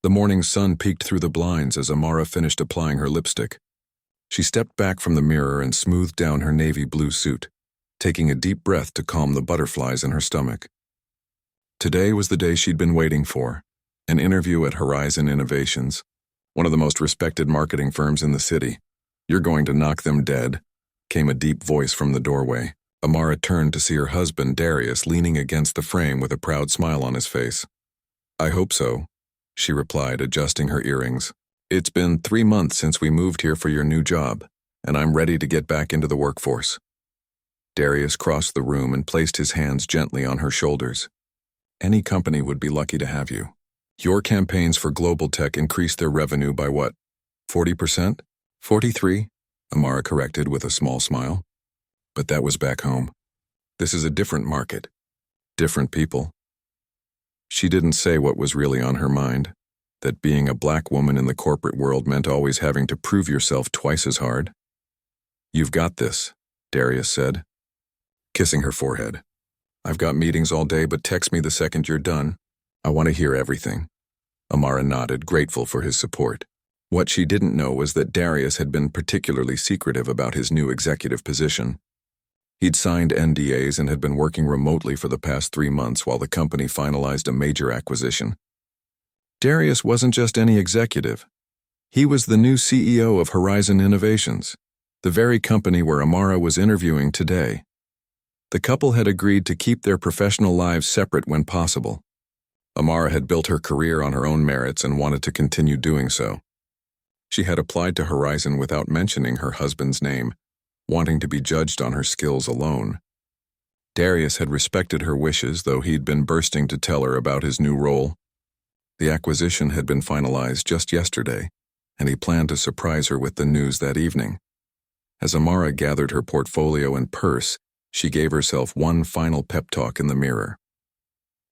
The morning sun peeked through the blinds as Amara finished applying her lipstick. She stepped back from the mirror and smoothed down her navy blue suit, taking a deep breath to calm the butterflies in her stomach. Today was the day she'd been waiting for, an interview at Horizon Innovations, one of the most respected marketing firms in the city. "You're going to knock them dead," came a deep voice from the doorway. Amara turned to see her husband, Darius, leaning against the frame with a proud smile on his face. "I hope so," she replied, adjusting her earrings. "It's been 3 months since we moved here for your new job, and I'm ready to get back into the workforce." Darius crossed the room and placed his hands gently on her shoulders. "Any company would be lucky to have you. Your campaigns for global tech increased their revenue by what, 40%? 43? Amara corrected with a small smile. "But that was back home. This is a different market. Different people." She didn't say what was really on her mind, that being a black woman in the corporate world meant always having to prove yourself twice as hard. "You've got this," Darius said, kissing her forehead. "I've got meetings all day, but text me the second you're done. I want to hear everything." Amara nodded, grateful for his support. What she didn't know was that Darius had been particularly secretive about his new executive position. He'd signed NDAs and had been working remotely for the past 3 months while the company finalized a major acquisition. Darius wasn't just any executive. He was the new CEO of Horizon Innovations, the very company where Amara was interviewing today. The couple had agreed to keep their professional lives separate when possible. Amara had built her career on her own merits and wanted to continue doing so. She had applied to Horizon without mentioning her husband's name, wanting to be judged on her skills alone. Darius had respected her wishes, though he'd been bursting to tell her about his new role. The acquisition had been finalized just yesterday, and he planned to surprise her with the news that evening. As Amara gathered her portfolio and purse, she gave herself one final pep talk in the mirror.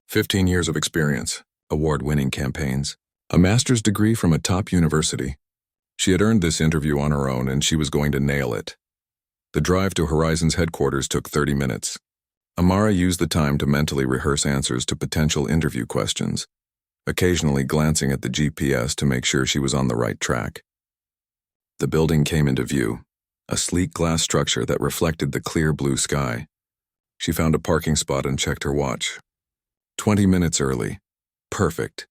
15 years of experience, award-winning campaigns, a master's degree from a top university. She had earned this interview on her own, and she was going to nail it. The drive to Horizon's headquarters took 30 minutes. Amara used the time to mentally rehearse answers to potential interview questions, occasionally glancing at the GPS to make sure she was on the right track. The building came into view, a sleek glass structure that reflected the clear blue sky. She found a parking spot and checked her watch. 20 minutes early. Perfect.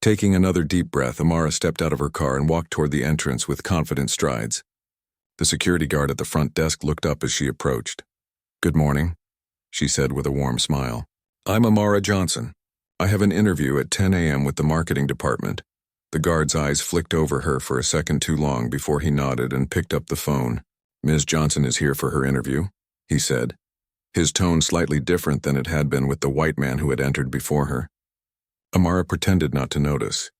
Taking another deep breath, Amara stepped out of her car and walked toward the entrance with confident strides. The security guard at the front desk looked up as she approached. "Good morning," she said with a warm smile. "I'm Amara Johnson. I have an interview at 10 a.m. with the marketing department." The guard's eyes flicked over her for a second too long before he nodded and picked up the phone. "Ms. Johnson is here for her interview," he said, his tone slightly different than it had been with the white man who had entered before her. Amara pretended not to notice.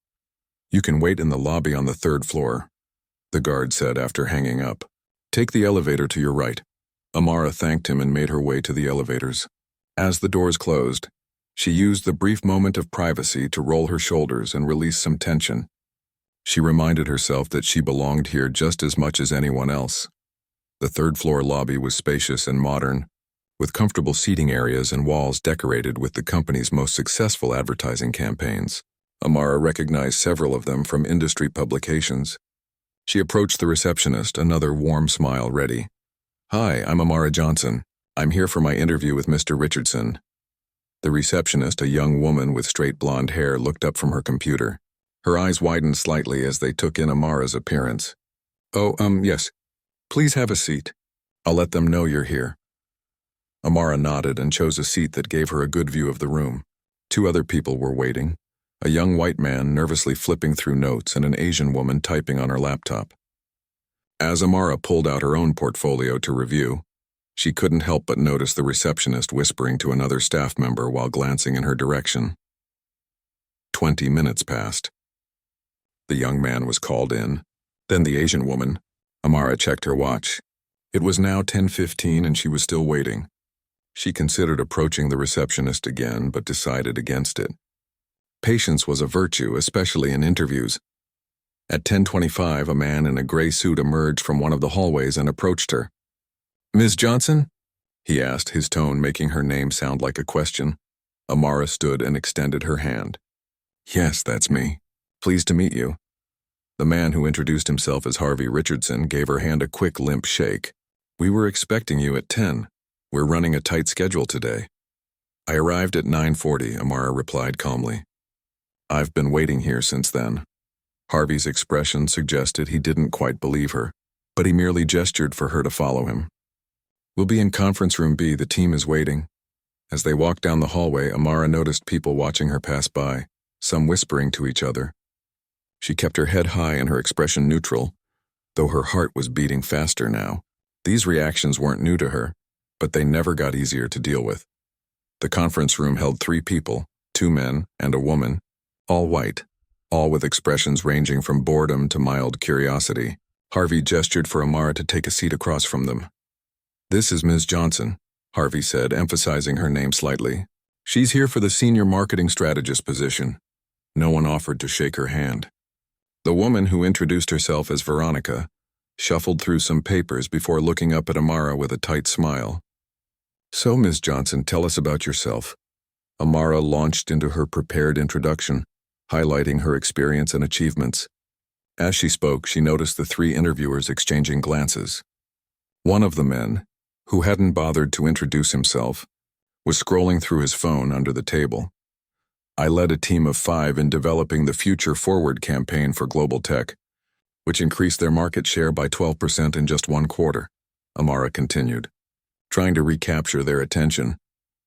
"You can wait in the lobby on the 3rd floor," the guard said after hanging up. "Take the elevator to your right." Amara thanked him and made her way to the elevators. As the doors closed, she used the brief moment of privacy to roll her shoulders and release some tension. She reminded herself that she belonged here just as much as anyone else. The 3rd floor lobby was spacious and modern, with comfortable seating areas and walls decorated with the company's most successful advertising campaigns. Amara recognized several of them from industry publications. She approached the receptionist, another warm smile ready. "Hi, I'm Amara Johnson. I'm here for my interview with Mr. Richardson." The receptionist, a young woman with straight blonde hair, looked up from her computer. Her eyes widened slightly as they took in Amara's appearance. "Oh, yes. Please have a seat. I'll let them know you're here." Amara nodded and chose a seat that gave her a good view of the room. 2 other people were waiting, a young white man nervously flipping through notes and an Asian woman typing on her laptop. As Amara pulled out her own portfolio to review, she couldn't help but notice the receptionist whispering to another staff member while glancing in her direction. 20 minutes passed. The young man was called in, then the Asian woman. Amara checked her watch. It was now 10:15 and she was still waiting. She considered approaching the receptionist again, but decided against it. Patience was a virtue, especially in interviews. At 10:25, a man in a gray suit emerged from one of the hallways and approached her. "Ms. Johnson?" he asked, his tone making her name sound like a question. Amara stood and extended her hand. Yes, that's me. Pleased to meet you. The man who introduced himself as Harvey Richardson gave her hand a quick limp shake. We were expecting you at 10. We're running a tight schedule today. I arrived at 9:40, Amara replied calmly. I've been waiting here since then. Harvey's expression suggested he didn't quite believe her, but he merely gestured for her to follow him. We'll be in conference room B, the team is waiting. As they walked down the hallway, Amara noticed people watching her pass by, some whispering to each other. She kept her head high and her expression neutral, though her heart was beating faster now. These reactions weren't new to her, but they never got easier to deal with. The conference room held 3 people, 2 men and a woman, all white, all with expressions ranging from boredom to mild curiosity. Harvey gestured for Amara to take a seat across from them. This is Ms. Johnson, Harvey said, emphasizing her name slightly. She's here for the senior marketing strategist position. No one offered to shake her hand. The woman, who introduced herself as Veronica, shuffled through some papers before looking up at Amara with a tight smile. So, Ms. Johnson, tell us about yourself. Amara launched into her prepared introduction, highlighting her experience and achievements. As she spoke, she noticed the 3 interviewers exchanging glances. One of the men, who hadn't bothered to introduce himself, was scrolling through his phone under the table. I led a team of 5 in developing the Future Forward campaign for global tech, which increased their market share by 12% in just 1 quarter, Amara continued, trying to recapture their attention.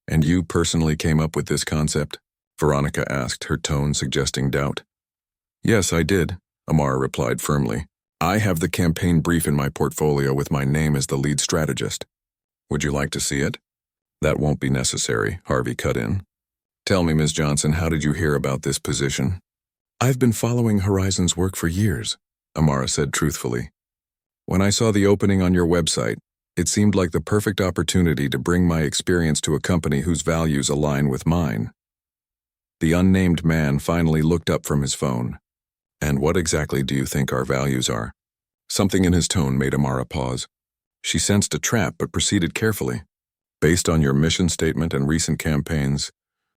And you personally came up with this concept? Veronica asked, her tone suggesting doubt. Yes, I did, Amara replied firmly. I have the campaign brief in my portfolio with my name as the lead strategist. Would you like to see it? That won't be necessary, Harvey cut in. Tell me, Ms. Johnson, how did you hear about this position? I've been following Horizon's work for years, Amara said truthfully. When I saw the opening on your website, it seemed like the perfect opportunity to bring my experience to a company whose values align with mine. The unnamed man finally looked up from his phone. And what exactly do you think our values are? Something in his tone made Amara pause. She sensed a trap but proceeded carefully. Based on your mission statement and recent campaigns,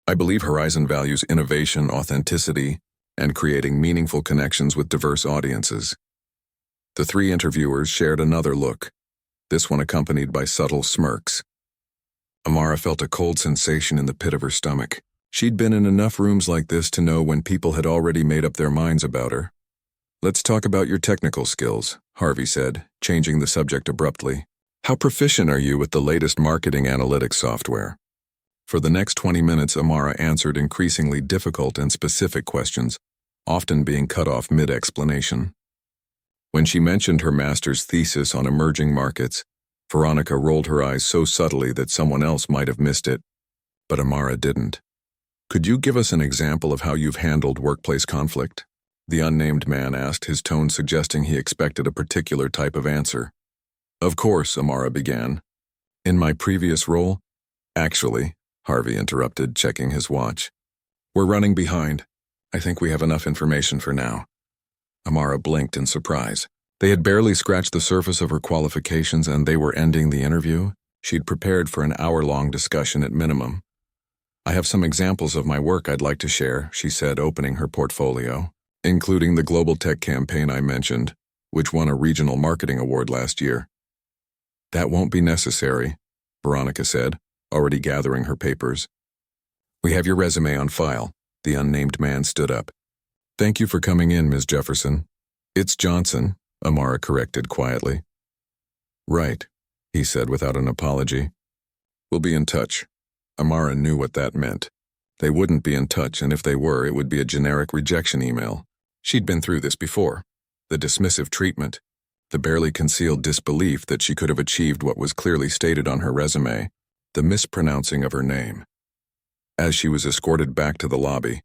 I believe Horizon values innovation, authenticity, and creating meaningful connections with diverse audiences. The 3 interviewers shared another look, this one accompanied by subtle smirks. Amara felt a cold sensation in the pit of her stomach. She'd been in enough rooms like this to know when people had already made up their minds about her. Let's talk about your technical skills, Harvey said, changing the subject abruptly. How proficient are you with the latest marketing analytics software? For the next 20 minutes, Amara answered increasingly difficult and specific questions, often being cut off mid-explanation. When she mentioned her master's thesis on emerging markets, Veronica rolled her eyes so subtly that someone else might have missed it, but Amara didn't. Could you give us an example of how you've handled workplace conflict? The unnamed man asked, his tone suggesting he expected a particular type of answer. Of course, Amara began. In my previous role? Actually, Harvey interrupted, checking his watch. We're running behind. I think we have enough information for now. Amara blinked in surprise. They had barely scratched the surface of her qualifications and they were ending the interview. She'd prepared for an hour-long discussion at minimum. I have some examples of my work I'd like to share, she said, opening her portfolio, including the global tech campaign I mentioned, which won a regional marketing award last year. That won't be necessary, Veronica said, already gathering her papers. We have your resume on file. The unnamed man stood up. Thank you for coming in, Ms. Jefferson. It's Johnson, Amara corrected quietly. Right, he said without an apology. We'll be in touch. Amara knew what that meant. They wouldn't be in touch, and if they were, it would be a generic rejection email. She'd been through this before. The dismissive treatment, the barely concealed disbelief that she could have achieved what was clearly stated on her resume, the mispronouncing of her name. As she was escorted back to the lobby,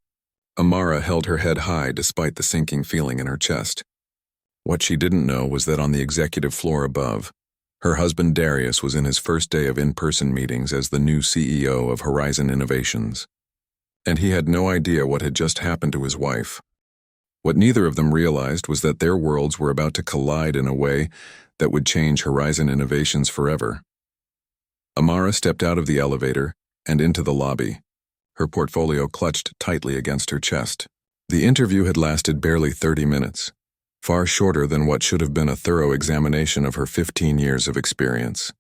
Amara held her head high despite the sinking feeling in her chest. What she didn't know was that on the executive floor above, her husband Darius was in his first day of in-person meetings as the new CEO of Horizon Innovations. And he had no idea what had just happened to his wife. What neither of them realized was that their worlds were about to collide in a way that would change Horizon Innovations forever. Amara stepped out of the elevator and into the lobby, her portfolio clutched tightly against her chest. The interview had lasted barely 30 minutes, far shorter than what should have been a thorough examination of her 15 years of experience.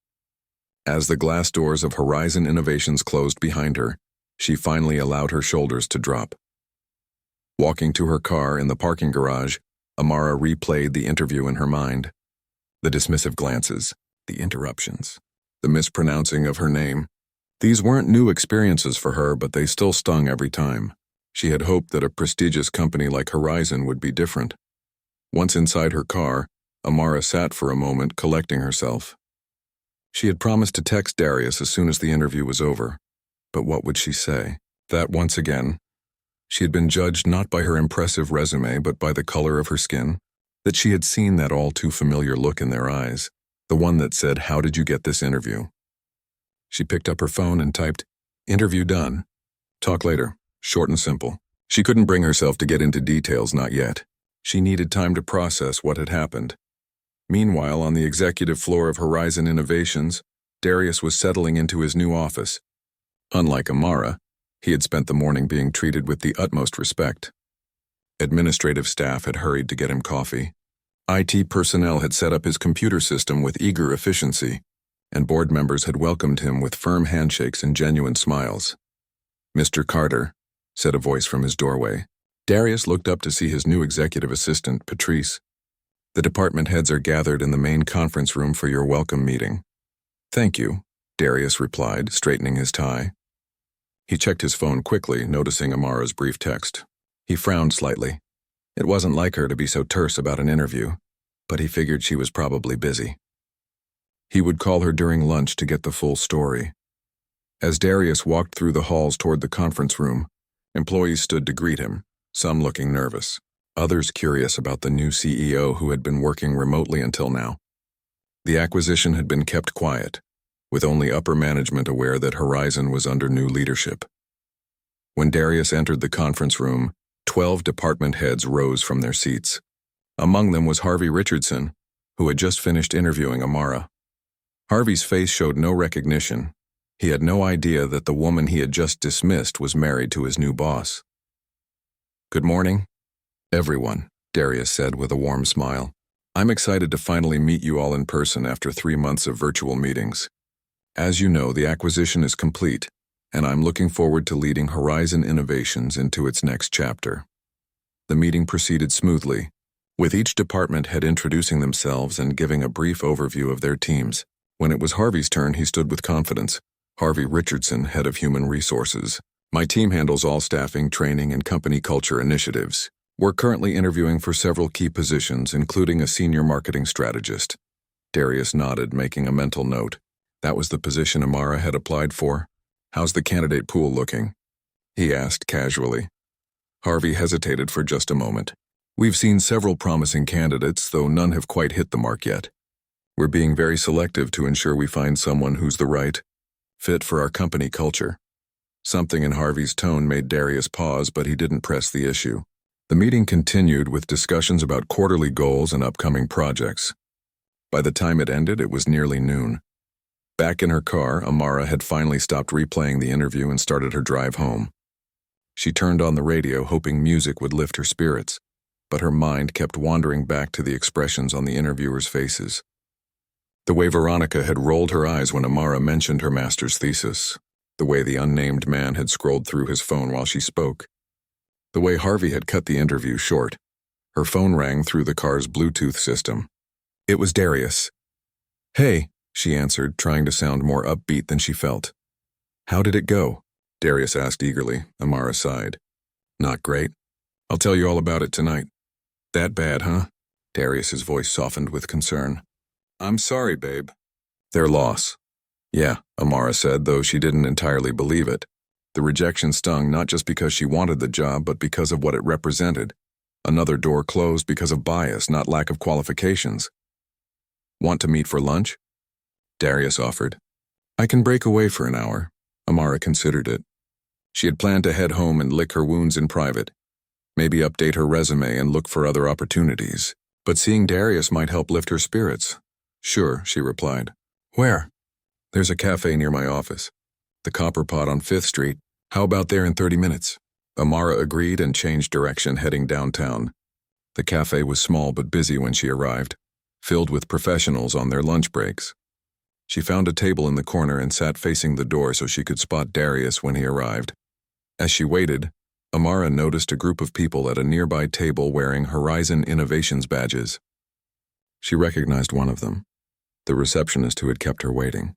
As the glass doors of Horizon Innovations closed behind her, she finally allowed her shoulders to drop. Walking to her car in the parking garage, Amara replayed the interview in her mind. The dismissive glances, the interruptions, the mispronouncing of her name. These weren't new experiences for her, but they still stung every time. She had hoped that a prestigious company like Horizon would be different. Once inside her car, Amara sat for a moment, collecting herself. She had promised to text Darius as soon as the interview was over. But what would she say? That once again, she had been judged not by her impressive resume but by the color of her skin, that she had seen that all too familiar look in their eyes, the one that said, "How did you get this interview?" She picked up her phone and typed, "Interview done. Talk later." Short and simple. She couldn't bring herself to get into details, not yet. She needed time to process what had happened. Meanwhile, on the executive floor of Horizon Innovations, Darius was settling into his new office. Unlike Amara, he had spent the morning being treated with the utmost respect. Administrative staff had hurried to get him coffee. IT personnel had set up his computer system with eager efficiency, and board members had welcomed him with firm handshakes and genuine smiles. "Mr. Carter," said a voice from his doorway. Darius looked up to see his new executive assistant, Patrice. "The department heads are gathered in the main conference room for your welcome meeting." "Thank you," Darius replied, straightening his tie. He checked his phone quickly, noticing Amara's brief text. He frowned slightly. It wasn't like her to be so terse about an interview, but he figured she was probably busy. He would call her during lunch to get the full story. As Darius walked through the halls toward the conference room, employees stood to greet him, some looking nervous, others curious about the new CEO who had been working remotely until now. The acquisition had been kept quiet, with only upper management aware that Horizon was under new leadership. When Darius entered the conference room, 12 department heads rose from their seats. Among them was Harvey Richardson, who had just finished interviewing Amara. Harvey's face showed no recognition. He had no idea that the woman he had just dismissed was married to his new boss. "Good morning, everyone," Darius said with a warm smile. "I'm excited to finally meet you all in person after 3 months of virtual meetings. As you know, the acquisition is complete, and I'm looking forward to leading Horizon Innovations into its next chapter." The meeting proceeded smoothly, with each department head introducing themselves and giving a brief overview of their teams. When it was Harvey's turn, he stood with confidence. "Harvey Richardson, head of human resources. My team handles all staffing, training, and company culture initiatives. We're currently interviewing for several key positions, including a senior marketing strategist." Darius nodded, making a mental note. That was the position Amara had applied for. "How's the candidate pool looking?" he asked casually. Harvey hesitated for just a moment. "We've seen several promising candidates, though none have quite hit the mark yet. We're being very selective to ensure we find someone who's the right fit for our company culture." Something in Harvey's tone made Darius pause, but he didn't press the issue. The meeting continued with discussions about quarterly goals and upcoming projects. By the time it ended, it was nearly noon. Back in her car, Amara had finally stopped replaying the interview and started her drive home. She turned on the radio, hoping music would lift her spirits, but her mind kept wandering back to the expressions on the interviewers' faces. The way Veronica had rolled her eyes when Amara mentioned her master's thesis, the way the unnamed man had scrolled through his phone while she spoke, the way Harvey had cut the interview short. Her phone rang through the car's Bluetooth system. It was Darius. "Hey," she answered, trying to sound more upbeat than she felt. "How did it go?" Darius asked eagerly. Amara sighed. "Not great. I'll tell you all about it tonight." "That bad, huh?" Darius's voice softened with concern. "I'm sorry, babe." "Their loss." "Yeah," Amara said, though she didn't entirely believe it. The rejection stung not just because she wanted the job, but because of what it represented. Another door closed because of bias, not lack of qualifications. "Want to meet for lunch?" Darius offered. "I can break away for an hour." Amara considered it. She had planned to head home and lick her wounds in private, maybe update her resume and look for other opportunities. But seeing Darius might help lift her spirits. "Sure," she replied. "Where?" "There's a cafe near my office. The Copper Pot on 5th Street. How about there in 30 minutes?" Amara agreed and changed direction, heading downtown. The cafe was small but busy when she arrived, filled with professionals on their lunch breaks. She found a table in the corner and sat facing the door so she could spot Darius when he arrived. As she waited, Amara noticed a group of people at a nearby table wearing Horizon Innovations badges. She recognized one of them, the receptionist who had kept her waiting.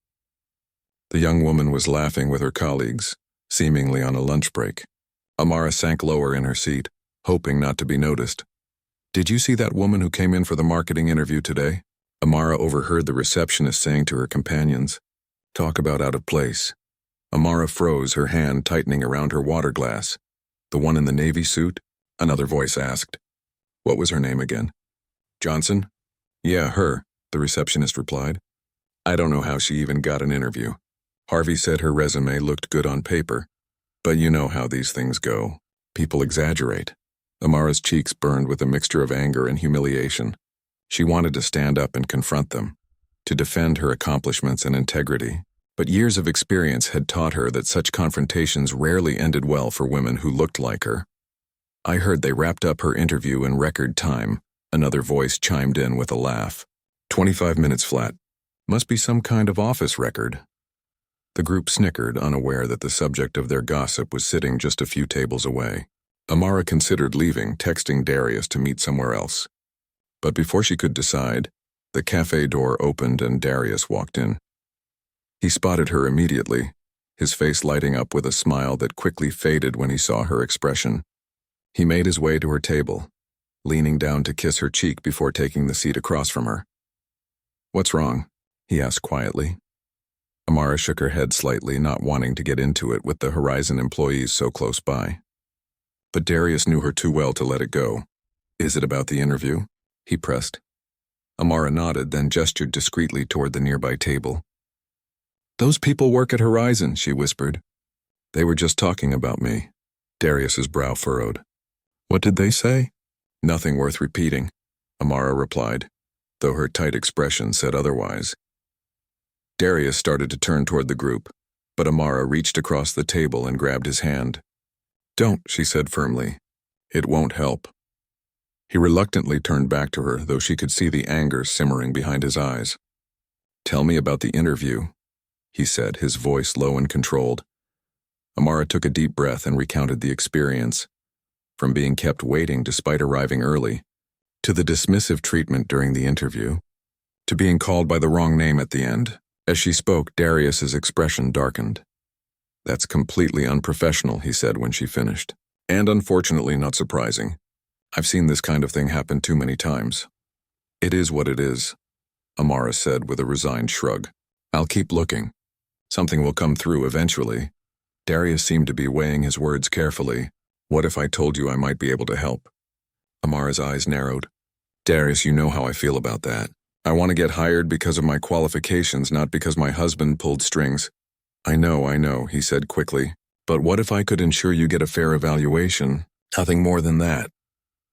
The young woman was laughing with her colleagues, seemingly on a lunch break. Amara sank lower in her seat, hoping not to be noticed. "Did you see that woman who came in for the marketing interview today?" Amara overheard the receptionist saying to her companions. "Talk about out of place." Amara froze, her hand tightening around her water glass. "The one in the navy suit?" Another voice asked. "What was her name again?" "Johnson?" "Yeah, her," the receptionist replied. "I don't know how she even got an interview. Harvey said her resume looked good on paper, but you know how these things go. People exaggerate." Amara's cheeks burned with a mixture of anger and humiliation. She wanted to stand up and confront them, to defend her accomplishments and integrity, but years of experience had taught her that such confrontations rarely ended well for women who looked like her. "I heard they wrapped up her interview in record time," another voice chimed in with a laugh. 25 minutes flat. Must be some kind of office record." The group snickered, unaware that the subject of their gossip was sitting just a few tables away. Amara considered leaving, texting Darius to meet somewhere else. But before she could decide, the cafe door opened and Darius walked in. He spotted her immediately, his face lighting up with a smile that quickly faded when he saw her expression. He made his way to her table, leaning down to kiss her cheek before taking the seat across from her. "What's wrong?" he asked quietly. Amara shook her head slightly, not wanting to get into it with the Horizon employees so close by. But Darius knew her too well to let it go. "Is it about the interview?" he pressed. Amara nodded, then gestured discreetly toward the nearby table. "Those people work at Horizon," she whispered. "They were just talking about me." Darius's brow furrowed. "What did they say?" "Nothing worth repeating," Amara replied, though her tight expression said otherwise. Darius started to turn toward the group, but Amara reached across the table and grabbed his hand. "Don't," she said firmly. "It won't help." He reluctantly turned back to her, though she could see the anger simmering behind his eyes. "Tell me about the interview," he said, his voice low and controlled. Amara took a deep breath and recounted the experience, from being kept waiting despite arriving early, to the dismissive treatment during the interview, to being called by the wrong name at the end. As she spoke, Darius's expression darkened. "That's completely unprofessional," he said when she finished. "And unfortunately not surprising. I've seen this kind of thing happen too many times." "It is what it is," Amara said with a resigned shrug. "I'll keep looking. Something will come through eventually." Darius seemed to be weighing his words carefully. "What if I told you I might be able to help?" Amara's eyes narrowed. "Darius, you know how I feel about that. I want to get hired because of my qualifications, not because my husband pulled strings." I know, he said quickly. "But what if I could ensure you get a fair evaluation? Nothing more than that."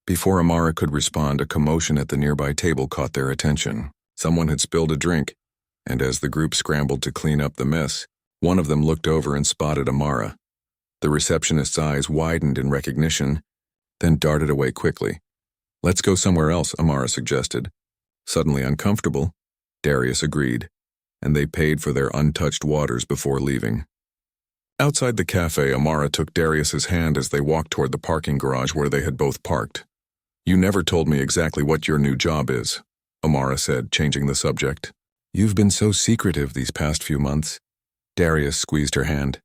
Before Amara could respond, a commotion at the nearby table caught their attention. Someone had spilled a drink, and as the group scrambled to clean up the mess, one of them looked over and spotted Amara. The receptionist's eyes widened in recognition, then darted away quickly. "Let's go somewhere else," Amara suggested. Suddenly uncomfortable, Darius agreed, and they paid for their untouched waters before leaving. Outside the cafe, Amara took Darius's hand as they walked toward the parking garage where they had both parked. "You never told me exactly what your new job is," Amara said, changing the subject. "You've been so secretive these past few months." Darius squeezed her hand.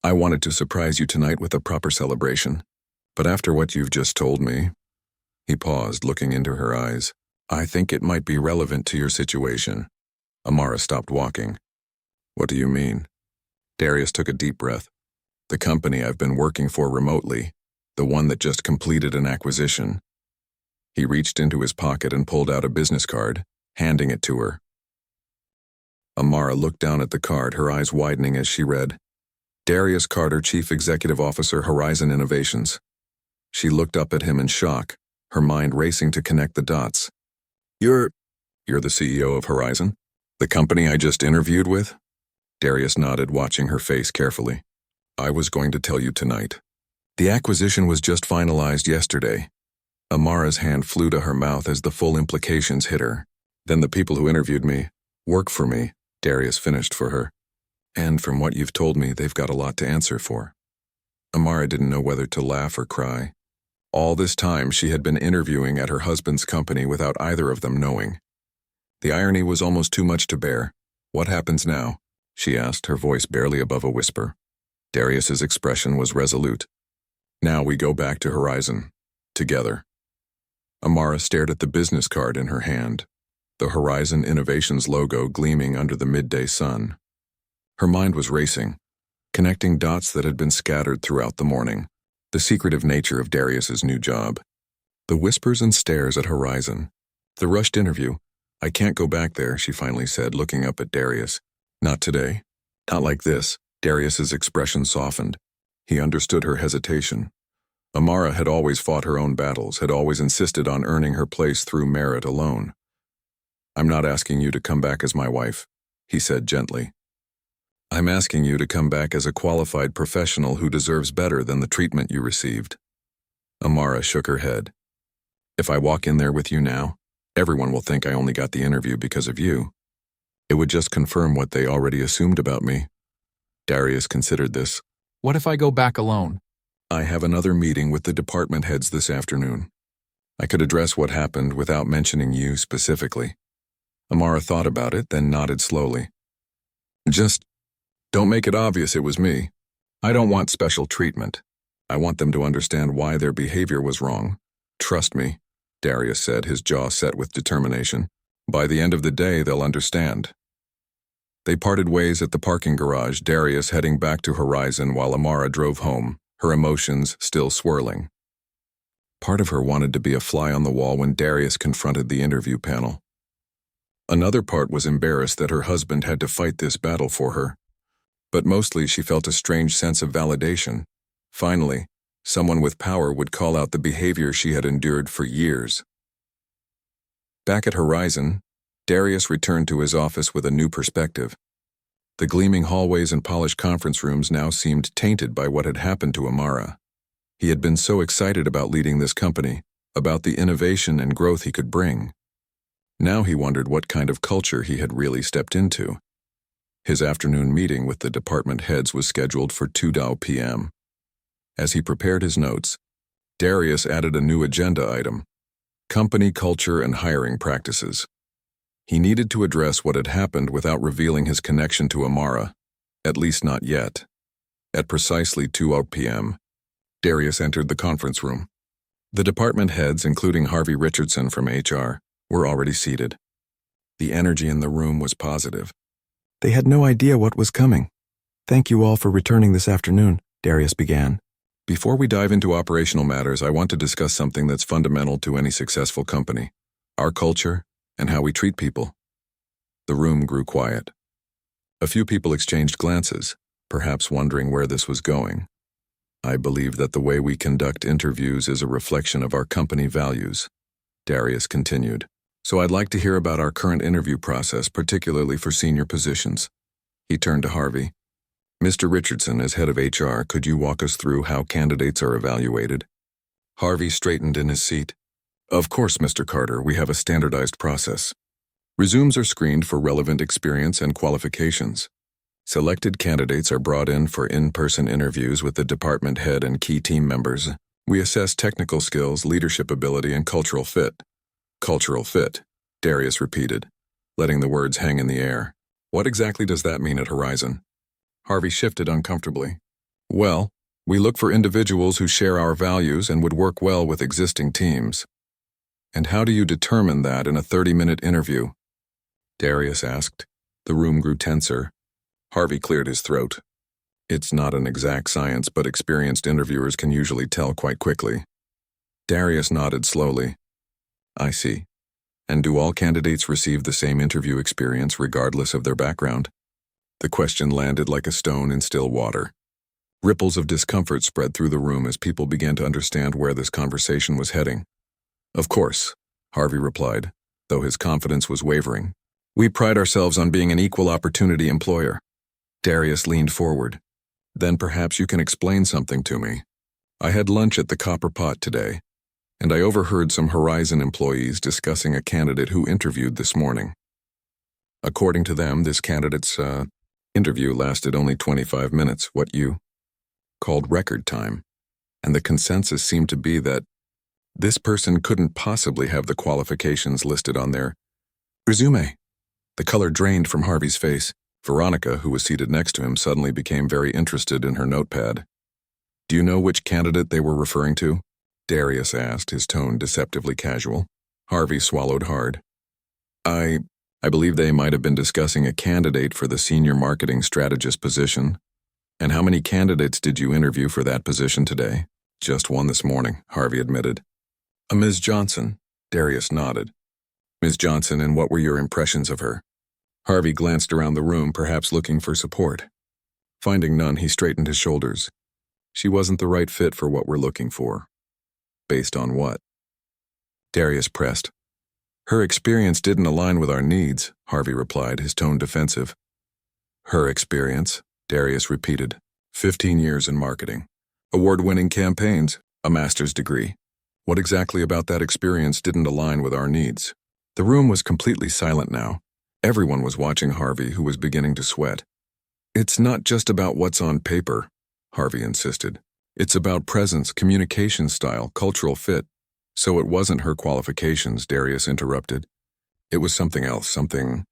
"I wanted to surprise you tonight with a proper celebration, but after what you've just told me..." He paused, looking into her eyes. "I think it might be relevant to your situation." Amara stopped walking. "What do you mean?" Darius took a deep breath. "The company I've been working for remotely, the one that just completed an acquisition." He reached into his pocket and pulled out a business card, handing it to her. Amara looked down at the card, her eyes widening as she read, "Darius Carter, Chief Executive Officer, Horizon Innovations." She looked up at him in shock, her mind racing to connect the dots. You're the CEO of Horizon? The company I just interviewed with?" Darius nodded, watching her face carefully. "I was going to tell you tonight." The acquisition was just finalized yesterday. Amara's hand flew to her mouth as the full implications hit her. Then the people who interviewed me work for me, Darius finished for her. And from what you've told me, they've got a lot to answer for. Amara didn't know whether to laugh or cry. All this time, she had been interviewing at her husband's company without either of them knowing. The irony was almost too much to bear. What happens now? She asked, her voice barely above a whisper. Darius's expression was resolute. Now we go back to Horizon. Together. Amara stared at the business card in her hand, the Horizon Innovations logo gleaming under the midday sun. Her mind was racing, connecting dots that had been scattered throughout the morning. The secretive nature of Darius's new job. The whispers and stares at Horizon. The rushed interview. I can't go back there, she finally said, looking up at Darius. Not today. Not like this. Darius's expression softened. He understood her hesitation. Amara had always fought her own battles, had always insisted on earning her place through merit alone. I'm not asking you to come back as my wife, he said gently. I'm asking you to come back as a qualified professional who deserves better than the treatment you received. Amara shook her head. If I walk in there with you now, everyone will think I only got the interview because of you. It would just confirm what they already assumed about me. Darius considered this. What if I go back alone? I have another meeting with the department heads this afternoon. I could address what happened without mentioning you specifically. Amara thought about it, then nodded slowly. Just don't make it obvious it was me. I don't want special treatment. I want them to understand why their behavior was wrong. Trust me, Darius said, his jaw set with determination. By the end of the day, they'll understand. They parted ways at the parking garage, Darius heading back to Horizon while Amara drove home, her emotions still swirling. Part of her wanted to be a fly on the wall when Darius confronted the interview panel. Another part was embarrassed that her husband had to fight this battle for her. But mostly she felt a strange sense of validation. Finally, someone with power would call out the behavior she had endured for years. Back at Horizon, Darius returned to his office with a new perspective. The gleaming hallways and polished conference rooms now seemed tainted by what had happened to Amara. He had been so excited about leading this company, about the innovation and growth he could bring. Now he wondered what kind of culture he had really stepped into. His afternoon meeting with the department heads was scheduled for 2 p.m. As he prepared his notes, Darius added a new agenda item: company culture and hiring practices. He needed to address what had happened without revealing his connection to Amara, at least not yet. At precisely 2 p.m., Darius entered the conference room. The department heads, including Harvey Richardson from HR, were already seated. The energy in the room was positive. They had no idea what was coming. Thank you all for returning this afternoon, Darius began. Before we dive into operational matters, I want to discuss something that's fundamental to any successful company: our culture and how we treat people. The room grew quiet. A few people exchanged glances, perhaps wondering where this was going. I believe that the way we conduct interviews is a reflection of our company values, Darius continued. So I'd like to hear about our current interview process, particularly for senior positions. He turned to Harvey. Mr. Richardson, as head of HR, could you walk us through how candidates are evaluated? Harvey straightened in his seat. Of course, Mr. Carter, we have a standardized process. Resumes are screened for relevant experience and qualifications. Selected candidates are brought in for in-person interviews with the department head and key team members. We assess technical skills, leadership ability, and cultural fit. Cultural fit, Darius repeated, letting the words hang in the air. What exactly does that mean at Horizon? Harvey shifted uncomfortably. Well, we look for individuals who share our values and would work well with existing teams. And how do you determine that in a 30-minute interview? Darius asked. The room grew tenser. Harvey cleared his throat. It's not an exact science, but experienced interviewers can usually tell quite quickly. Darius nodded slowly. I see. And do all candidates receive the same interview experience regardless of their background? The question landed like a stone in still water. Ripples of discomfort spread through the room as people began to understand where this conversation was heading. Of course, Harvey replied, though his confidence was wavering. We pride ourselves on being an equal opportunity employer. Darius leaned forward. Then perhaps you can explain something to me. I had lunch at the Copper Pot today, and I overheard some Horizon employees discussing a candidate who interviewed this morning. According to them, this candidate's interview lasted only 25 minutes, what you called record time, and the consensus seemed to be that this person couldn't possibly have the qualifications listed on their resume. The color drained from Harvey's face. Veronica, who was seated next to him, suddenly became very interested in her notepad. "Do you know which candidate they were referring to?" Darius asked, his tone deceptively casual. Harvey swallowed hard. I believe they might have been discussing a candidate for the senior marketing strategist position. And how many candidates did you interview for that position today? Just one this morning, Harvey admitted. A Ms. Johnson, Darius nodded. Ms. Johnson, and what were your impressions of her? Harvey glanced around the room, perhaps looking for support. Finding none, he straightened his shoulders. She wasn't the right fit for what we're looking for. Based on what? Darius pressed. Her experience didn't align with our needs, Harvey replied, his tone defensive. Her experience, Darius repeated. 15 years in marketing. Award-winning campaigns, a master's degree. What exactly about that experience didn't align with our needs? The room was completely silent now. Everyone was watching Harvey, who was beginning to sweat. It's not just about what's on paper, Harvey insisted. It's about presence, communication style, cultural fit. So it wasn't her qualifications, Darius interrupted. It was something else, something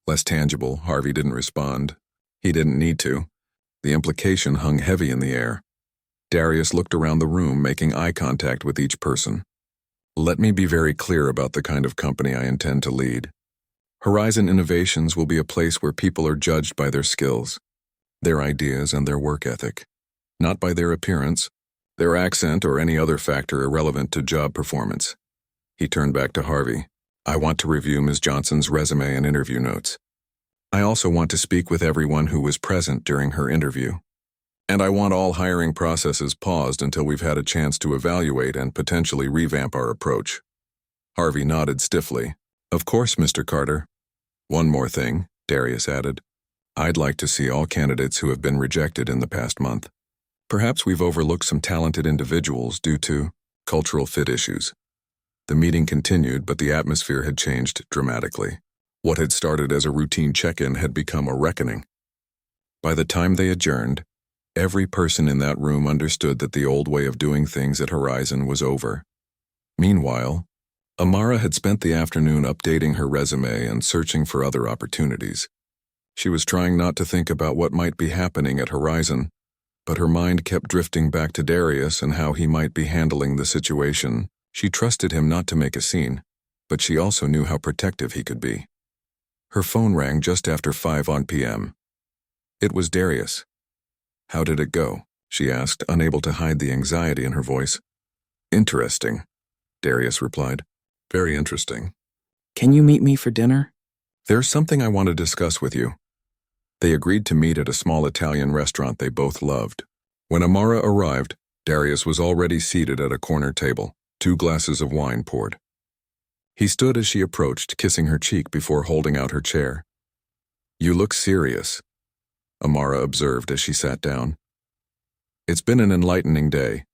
less tangible. Harvey didn't respond. He didn't need to. The implication hung heavy in the air. Darius looked around the room, making eye contact with each person. Let me be very clear about the kind of company I intend to lead. Horizon Innovations will be a place where people are judged by their skills, their ideas, and their work ethic, not by their appearance, their accent, or any other factor irrelevant to job performance. He turned back to Harvey. I want to review Ms. Johnson's resume and interview notes. I also want to speak with everyone who was present during her interview. And I want all hiring processes paused until we've had a chance to evaluate and potentially revamp our approach. Harvey nodded stiffly. Of course, Mr. Carter. One more thing, Darius added. I'd like to see all candidates who have been rejected in the past month. Perhaps we've overlooked some talented individuals due to cultural fit issues. The meeting continued, but the atmosphere had changed dramatically. What had started as a routine check-in had become a reckoning. By the time they adjourned, every person in that room understood that the old way of doing things at Horizon was over. Meanwhile, Amara had spent the afternoon updating her resume and searching for other opportunities. She was trying not to think about what might be happening at Horizon, but her mind kept drifting back to Darius and how he might be handling the situation. She trusted him not to make a scene, but she also knew how protective he could be. Her phone rang just after 5 p.m. It was Darius. How did it go? She asked, unable to hide the anxiety in her voice. Interesting, Darius replied. Very interesting. Can you meet me for dinner? There's something I want to discuss with you. They agreed to meet at a small Italian restaurant they both loved. When Amara arrived, Darius was already seated at a corner table, 2 glasses of wine poured. He stood as she approached, kissing her cheek before holding out her chair. You look serious, Amara observed as she sat down. It's been an enlightening day,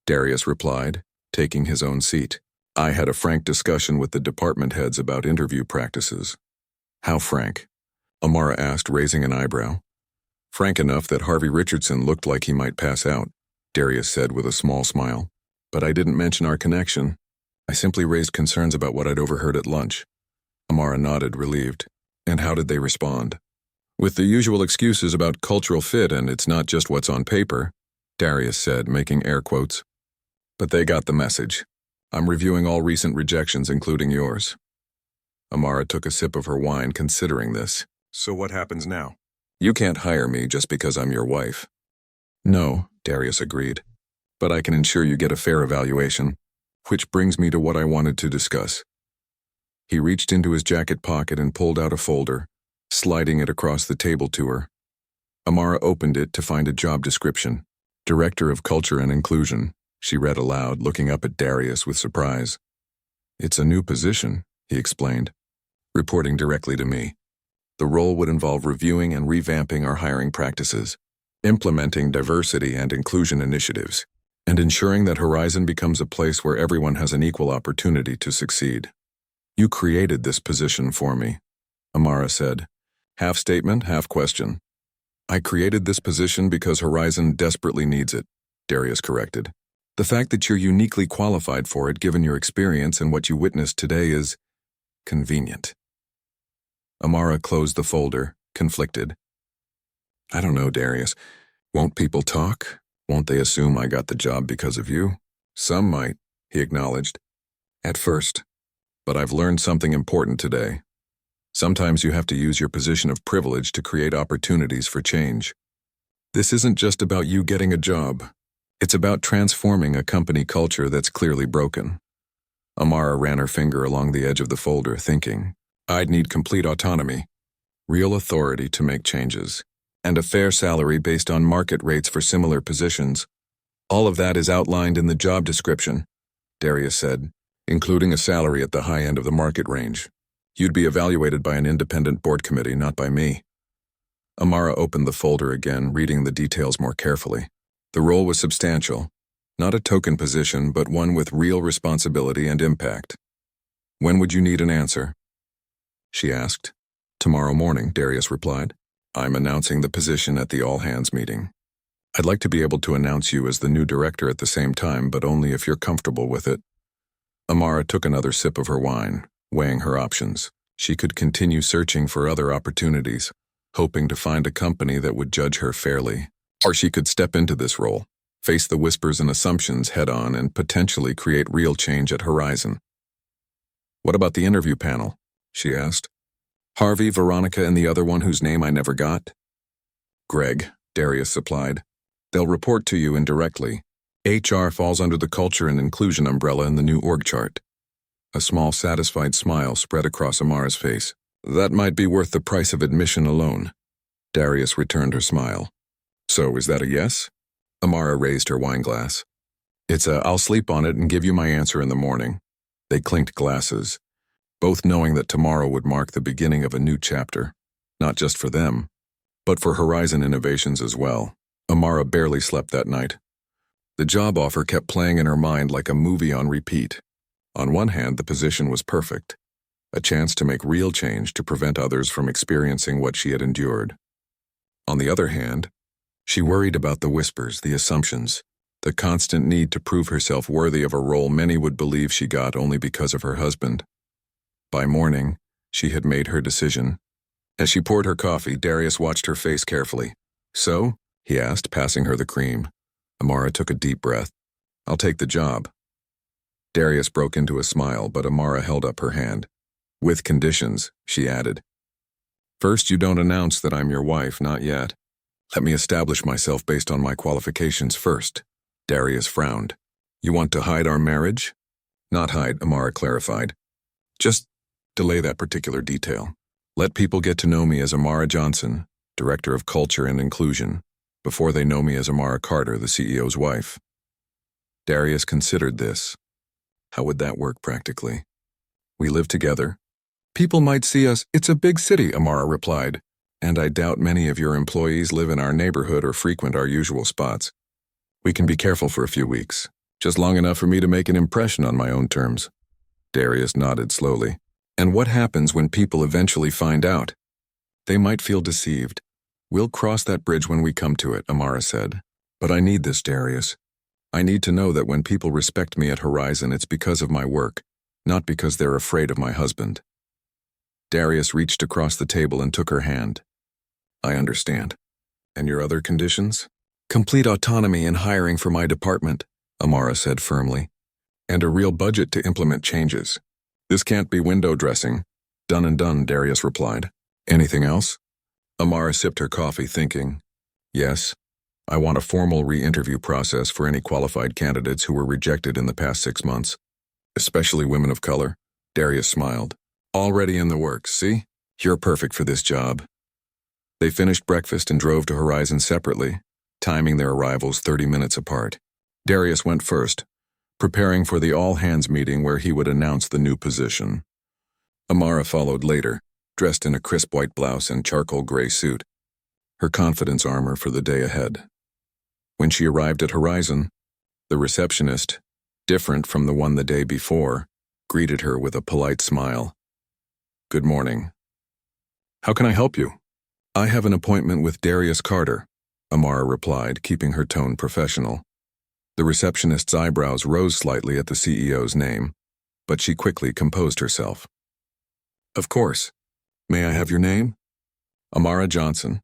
Darius replied, taking his own seat. I had a frank discussion with the department heads about interview practices. How frank? Amara asked, raising an eyebrow. Frank enough that Harvey Richardson looked like he might pass out, Darius said with a small smile. But I didn't mention our connection. I simply raised concerns about what I'd overheard at lunch. Amara nodded, relieved. And how did they respond? With the usual excuses about cultural fit and it's not just what's on paper, Darius said, making air quotes. But they got the message. I'm reviewing all recent rejections, including yours. Amara took a sip of her wine, considering this. So what happens now? You can't hire me just because I'm your wife. No, Darius agreed. But I can ensure you get a fair evaluation. Which brings me to what I wanted to discuss. He reached into his jacket pocket and pulled out a folder, sliding it across the table to her. Amara opened it to find a job description. Director of Culture and Inclusion, she read aloud, looking up at Darius with surprise. It's a new position, he explained, reporting directly to me. The role would involve reviewing and revamping our hiring practices, implementing diversity and inclusion initiatives, and ensuring that Horizon becomes a place where everyone has an equal opportunity to succeed. You created this position for me, Amara said. Half statement, half question. I created this position because Horizon desperately needs it, Darius corrected. The fact that you're uniquely qualified for it given your experience and what you witnessed today is convenient. Amara closed the folder, conflicted. I don't know, Darius. Won't people talk? Won't they assume I got the job because of you? Some might, he acknowledged. At first. But I've learned something important today. Sometimes you have to use your position of privilege to create opportunities for change. This isn't just about you getting a job. It's about transforming a company culture that's clearly broken. Amara ran her finger along the edge of the folder, thinking, I'd need complete autonomy, real authority to make changes, and a fair salary based on market rates for similar positions. All of that is outlined in the job description, Darius said, including a salary at the high end of the market range. You'd be evaluated by an independent board committee, not by me. Amara opened the folder again, reading the details more carefully. The role was substantial, not a token position, but one with real responsibility and impact. When would you need an answer? She asked. Tomorrow morning, Darius replied. I'm announcing the position at the all-hands meeting. I'd like to be able to announce you as the new director at the same time, but only if you're comfortable with it. Amara took another sip of her wine, weighing her options. She could continue searching for other opportunities, hoping to find a company that would judge her fairly. Or she could step into this role, face the whispers and assumptions head-on, and potentially create real change at Horizon. What about the interview panel? She asked. Harvey, Veronica, and the other one whose name I never got? Greg, Darius supplied. They'll report to you indirectly. HR falls under the culture and inclusion umbrella in the new org chart. A small, satisfied smile spread across Amara's face. That might be worth the price of admission alone. Darius returned her smile. So, is that a yes? Amara raised her wine glass. It's a I'll sleep on it and give you my answer in the morning. They clinked glasses, both knowing that tomorrow would mark the beginning of a new chapter, not just for them, but for Horizon Innovations as well. Amara barely slept that night. The job offer kept playing in her mind like a movie on repeat. On one hand, the position was perfect, a chance to make real change to prevent others from experiencing what she had endured. On the other hand, she worried about the whispers, the assumptions, the constant need to prove herself worthy of a role many would believe she got only because of her husband. By morning, she had made her decision. As she poured her coffee, Darius watched her face carefully. So? He asked, passing her the cream. Amara took a deep breath. I'll take the job. Darius broke into a smile, but Amara held up her hand. With conditions, she added. First, you don't announce that I'm your wife, not yet. Let me establish myself based on my qualifications first. Darius frowned. You want to hide our marriage? Not hide, Amara clarified. Just delay that particular detail. Let people get to know me as Amara Johnson, Director of Culture and Inclusion, before they know me as Amara Carter, the CEO's wife. Darius considered this. How would that work practically? We live together. People might see us. It's a big city, Amara replied, and I doubt many of your employees live in our neighborhood or frequent our usual spots. We can be careful for a few weeks, just long enough for me to make an impression on my own terms. Darius nodded slowly. And what happens when people eventually find out? They might feel deceived. We'll cross that bridge when we come to it, Amara said. But I need this, Darius. I need to know that when people respect me at Horizon, it's because of my work, not because they're afraid of my husband. Darius reached across the table and took her hand. I understand. And your other conditions? Complete autonomy in hiring for my department, Amara said firmly, and a real budget to implement changes. This can't be window dressing. Done and done, Darius replied. Anything else? Amara sipped her coffee, thinking, yes, I want a formal re-interview process for any qualified candidates who were rejected in the past 6 months, especially women of color. Darius smiled. Already in the works, see? You're perfect for this job. They finished breakfast and drove to Horizon separately, timing their arrivals 30 minutes apart. Darius went first, preparing for the all-hands meeting where he would announce the new position. Amara followed later, dressed in a crisp white blouse and charcoal gray suit, her confidence armor for the day ahead. When she arrived at Horizon, The receptionist, different from the one the day before, greeted her with a polite smile. "Good morning. How can I help you?" "I have an appointment with Darius Carter," Amara replied, keeping her tone professional. The receptionist's eyebrows rose slightly at the CEO's name, but she quickly composed herself. "Of course. May I have your name?" "Amara Johnson."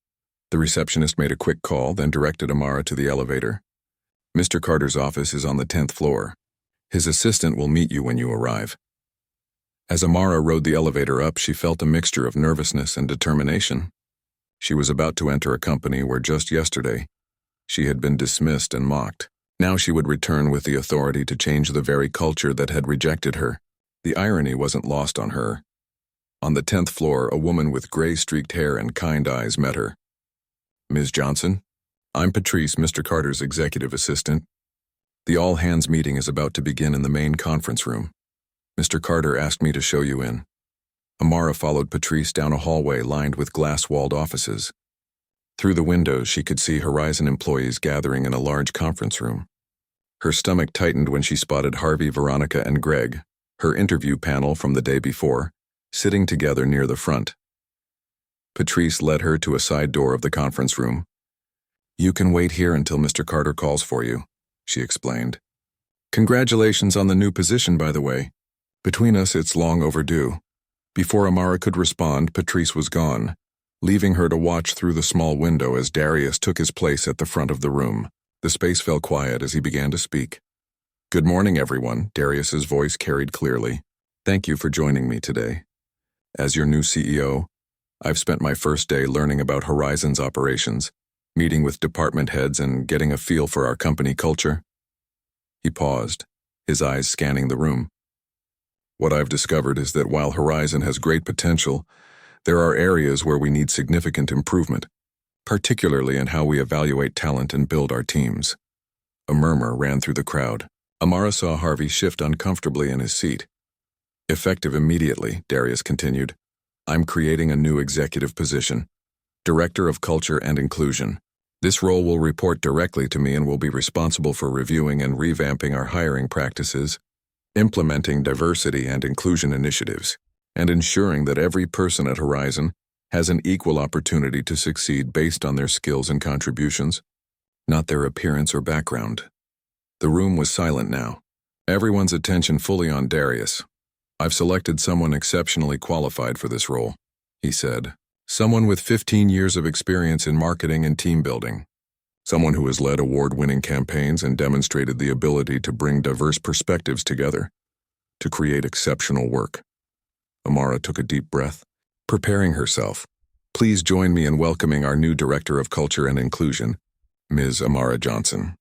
The receptionist made a quick call, then directed Amara to the elevator. "Mr. Carter's office is on the 10th floor. His assistant will meet you when you arrive." As Amara rode the elevator up, she felt a mixture of nervousness and determination. She was about to enter a company where just yesterday she had been dismissed and mocked. Now she would return with the authority to change the very culture that had rejected her. The irony wasn't lost on her. On the 10th floor, a woman with gray-streaked hair and kind eyes met her. "Ms. Johnson, I'm Patrice, Mr. Carter's executive assistant. The all-hands meeting is about to begin in the main conference room. Mr. Carter asked me to show you in." Amara followed Patrice down a hallway lined with glass-walled offices. Through the windows, she could see Horizon employees gathering in a large conference room. Her stomach tightened when she spotted Harvey, Veronica, and Greg, her interview panel from the day before, sitting together near the front. Patrice led her to a side door of the conference room. "You can wait here until Mr. Carter calls for you," she explained. "Congratulations on the new position, by the way. Between us, it's long overdue." Before Amara could respond, Patrice was gone, leaving her to watch through the small window as Darius took his place at the front of the room. The space fell quiet as he began to speak. "Good morning, everyone," Darius's voice carried clearly. "Thank you for joining me today. As your new CEO, I've spent my first day learning about Horizon's operations, meeting with department heads and getting a feel for our company culture." He paused, his eyes scanning the room. "What I've discovered is that while Horizon has great potential, there are areas where we need significant improvement, particularly in how we evaluate talent and build our teams." A murmur ran through the crowd. Amara saw Harvey shift uncomfortably in his seat. "Effective immediately," Darius continued, "I'm creating a new executive position, Director of Culture and Inclusion. This role will report directly to me and will be responsible for reviewing and revamping our hiring practices, implementing diversity and inclusion initiatives, and ensuring that every person at Horizon has an equal opportunity to succeed based on their skills and contributions, not their appearance or background." The room was silent now, everyone's attention fully on Darius. "I've selected someone exceptionally qualified for this role," he said. "Someone with 15 years of experience in marketing and team building. Someone who has led award-winning campaigns and demonstrated the ability to bring diverse perspectives together to create exceptional work." Amara took a deep breath, preparing herself. "Please join me in welcoming our new Director of Culture and Inclusion, Ms. Amara Johnson."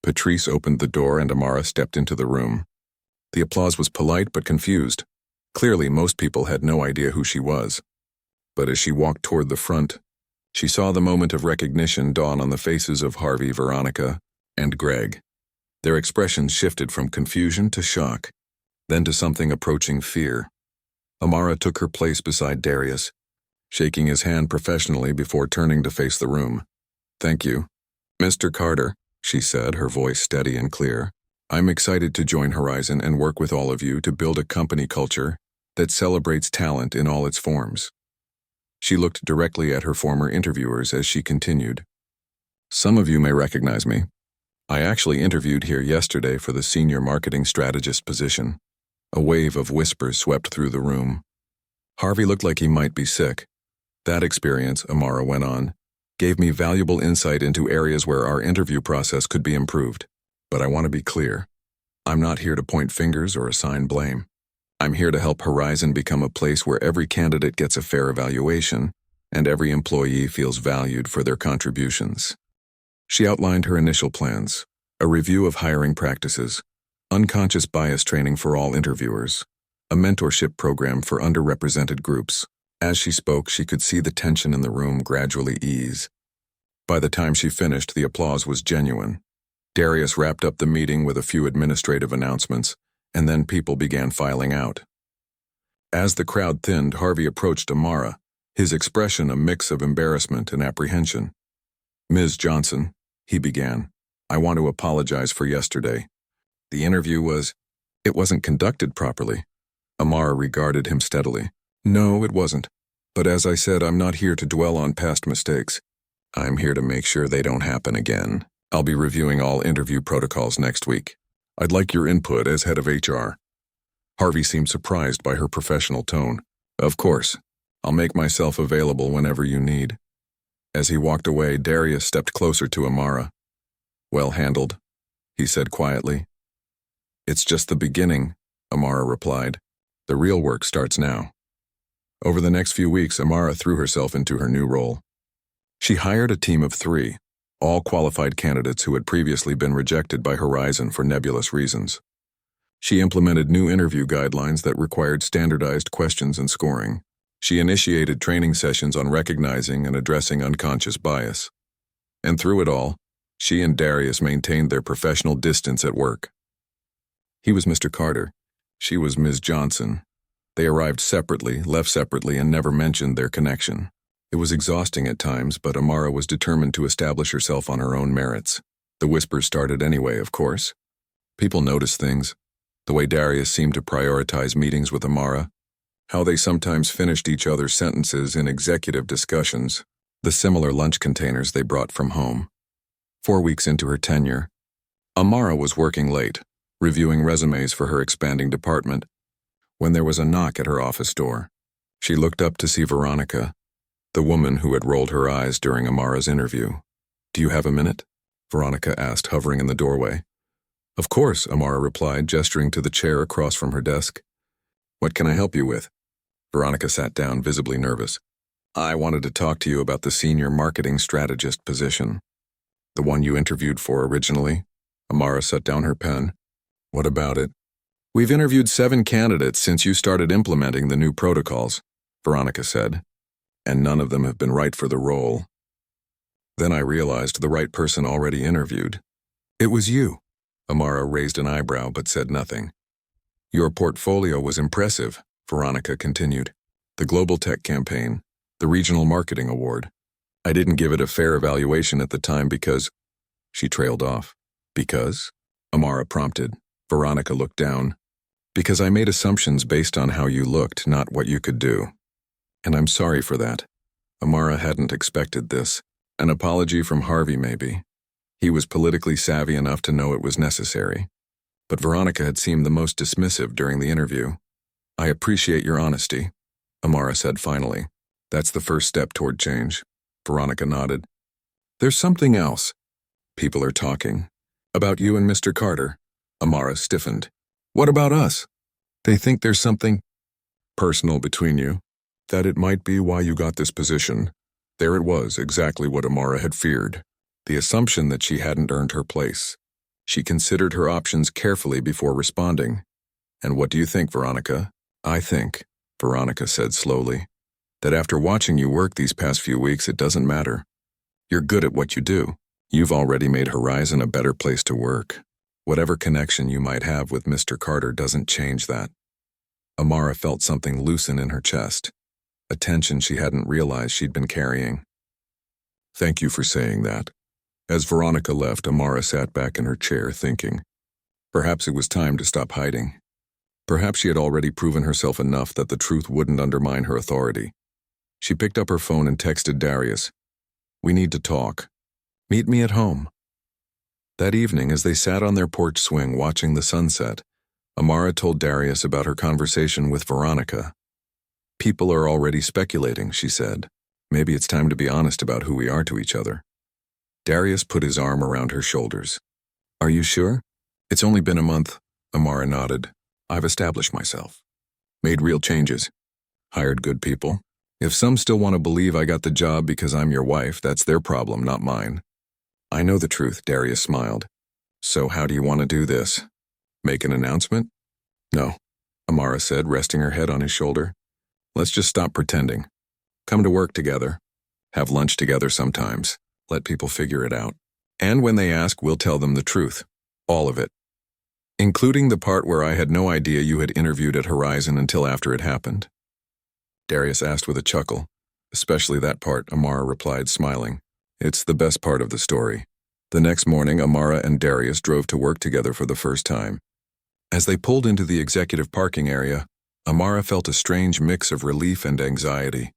Patrice opened the door and Amara stepped into the room. The applause was polite but confused. Clearly, most people had no idea who she was. But as she walked toward the front, she saw the moment of recognition dawn on the faces of Harvey, Veronica, and Greg. Their expressions shifted from confusion to shock, then to something approaching fear. Amara took her place beside Darius, shaking his hand professionally before turning to face the room. "Thank you, Mr. Carter," she said, her voice steady and clear. "I'm excited to join Horizon and work with all of you to build a company culture that celebrates talent in all its forms." She looked directly at her former interviewers as she continued. "Some of you may recognize me. I actually interviewed here yesterday for the senior marketing strategist position." A wave of whispers swept through the room. Harvey looked like he might be sick. "That experience," Amara went on, "gave me valuable insight into areas where our interview process could be improved. But I want to be clear. I'm not here to point fingers or assign blame. I'm here to help Horizon become a place where every candidate gets a fair evaluation and every employee feels valued for their contributions." She outlined her initial plans: a review of hiring practices, unconscious bias training for all interviewers, a mentorship program for underrepresented groups. As she spoke, she could see the tension in the room gradually ease. By the time she finished, the applause was genuine. Darius wrapped up the meeting with a few administrative announcements, and then people began filing out. As the crowd thinned, Harvey approached Amara, his expression a mix of embarrassment and apprehension. "Ms. Johnson," he began, "I want to apologize for yesterday. The interview it wasn't conducted properly. Amara regarded him steadily. No, it wasn't. But as I said, I'm not here to dwell on past mistakes. I'm here to make sure they don't happen again. I'll be reviewing all interview protocols next week. I'd like your input as head of HR. Harvey seemed surprised by her professional tone. Of course. I'll make myself available whenever you need. As he walked away, Darius stepped closer to Amara. Well handled, he said quietly. It's just the beginning, Amara replied. The real work starts now. Over the next few weeks, Amara threw herself into her new role. She hired a team of 3, all qualified candidates who had previously been rejected by Horizon for nebulous reasons. She implemented new interview guidelines that required standardized questions and scoring. She initiated training sessions on recognizing and addressing unconscious bias. And through it all, she and Darius maintained their professional distance at work. He was Mr. Carter. She was Ms. Johnson. They arrived separately, left separately, and never mentioned their connection. It was exhausting at times, but Amara was determined to establish herself on her own merits. The whispers started anyway, of course. People noticed things. The way Darius seemed to prioritize meetings with Amara, how they sometimes finished each other's sentences in executive discussions, the similar lunch containers they brought from home. 4 weeks into her tenure, Amara was working late, reviewing resumes for her expanding department, when there was a knock at her office door. She looked up to see Veronica, the woman who had rolled her eyes during Amara's interview. Do you have a minute? Veronica asked, hovering in the doorway. Of course, Amara replied, gesturing to the chair across from her desk. What can I help you with? Veronica sat down, visibly nervous. I wanted to talk to you about the senior marketing strategist position. The one you interviewed for originally? Amara set down her pen. What about it? We've interviewed 7 candidates since you started implementing the new protocols, Veronica said, and none of them have been right for the role. Then I realized the right person already interviewed. It was you. Amara raised an eyebrow but said nothing. Your portfolio was impressive, Veronica continued. The Global Tech Campaign, the Regional Marketing Award. I didn't give it a fair evaluation at the time because... She trailed off. Because? Amara prompted. Veronica looked down. Because I made assumptions based on how you looked, not what you could do. And I'm sorry for that. Amara hadn't expected this. An apology from Harvey, maybe. He was politically savvy enough to know it was necessary. But Veronica had seemed the most dismissive during the interview. I appreciate your honesty, Amara said finally. That's the first step toward change. Veronica nodded. There's something else. People are talking. About you and Mr. Carter. Amara stiffened. What about us? They think there's something personal between you. That it might be why you got this position. There it was, exactly what Amara had feared. The assumption that she hadn't earned her place. She considered her options carefully before responding. And what do you think, Veronica? I think, Veronica said slowly, that after watching you work these past few weeks, it doesn't matter. You're good at what you do. You've already made Horizon a better place to work. Whatever connection you might have with Mr. Carter doesn't change that. Amara felt something loosen in her chest, a tension she hadn't realized she'd been carrying. Thank you for saying that. As Veronica left, Amara sat back in her chair thinking. Perhaps it was time to stop hiding. Perhaps she had already proven herself enough that the truth wouldn't undermine her authority. She picked up her phone and texted Darius. We need to talk. Meet me at home. That evening, as they sat on their porch swing watching the sunset, Amara told Darius about her conversation with Veronica. People are already speculating, she said. Maybe it's time to be honest about who we are to each other. Darius put his arm around her shoulders. Are you sure? It's only been a month, Amara nodded. I've established myself. Made real changes. Hired good people. If some still want to believe I got the job because I'm your wife, that's their problem, not mine. I know the truth, Darius smiled. So how do you want to do this? Make an announcement? No, Amara said, resting her head on his shoulder. Let's just stop pretending. Come to work together. Have lunch together sometimes. Let people figure it out. And when they ask, we'll tell them the truth. All of it. Including the part where I had no idea you had interviewed at Horizon until after it happened. Darius asked with a chuckle. Especially that part, Amara replied, smiling. It's the best part of the story. The next morning, Amara and Darius drove to work together for the first time. As they pulled into the executive parking area, Amara felt a strange mix of relief and anxiety.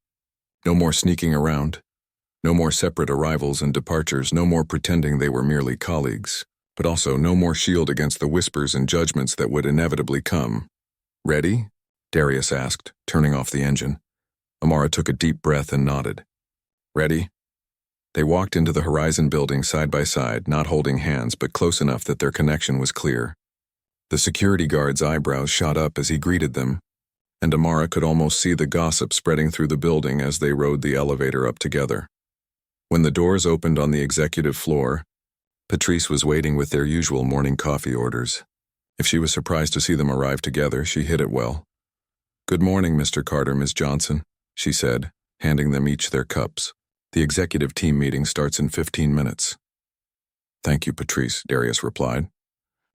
No more sneaking around. No more separate arrivals and departures, no more pretending they were merely colleagues, but also no more shield against the whispers and judgments that would inevitably come. "Ready?" Darius asked, turning off the engine. Amara took a deep breath and nodded. "Ready?" They walked into the Horizon building side by side, not holding hands but close enough that their connection was clear. The security guard's eyebrows shot up as he greeted them, and Amara could almost see the gossip spreading through the building as they rode the elevator up together. When the doors opened on the executive floor, Patrice was waiting with their usual morning coffee orders. If she was surprised to see them arrive together, she hid it well. "Good morning, Mr. Carter, Ms. Johnson," she said, handing them each their cups. "The executive team meeting starts in 15 minutes. "Thank you, Patrice," Darius replied.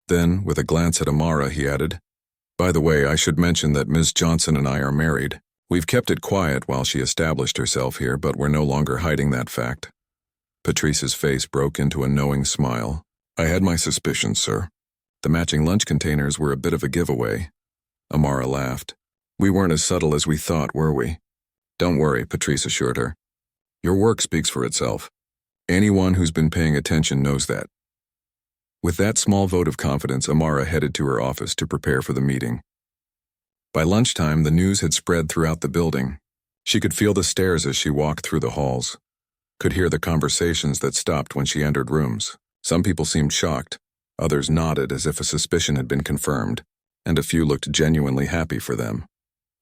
Then, with a glance at Amara, he added, "By the way, I should mention that Ms. Johnson and I are married. We've kept it quiet while she established herself here, but we're no longer hiding that fact." Patrice's face broke into a knowing smile. "I had my suspicions, sir. The matching lunch containers were a bit of a giveaway." Amara laughed. "We weren't as subtle as we thought, were we?" "Don't worry," Patrice assured her. "Your work speaks for itself. Anyone who's been paying attention knows that." With that small vote of confidence, Amara headed to her office to prepare for the meeting. By lunchtime, the news had spread throughout the building. She could feel the stares as she walked through the halls, could hear the conversations that stopped when she entered rooms. Some people seemed shocked, others nodded as if a suspicion had been confirmed, and a few looked genuinely happy for them.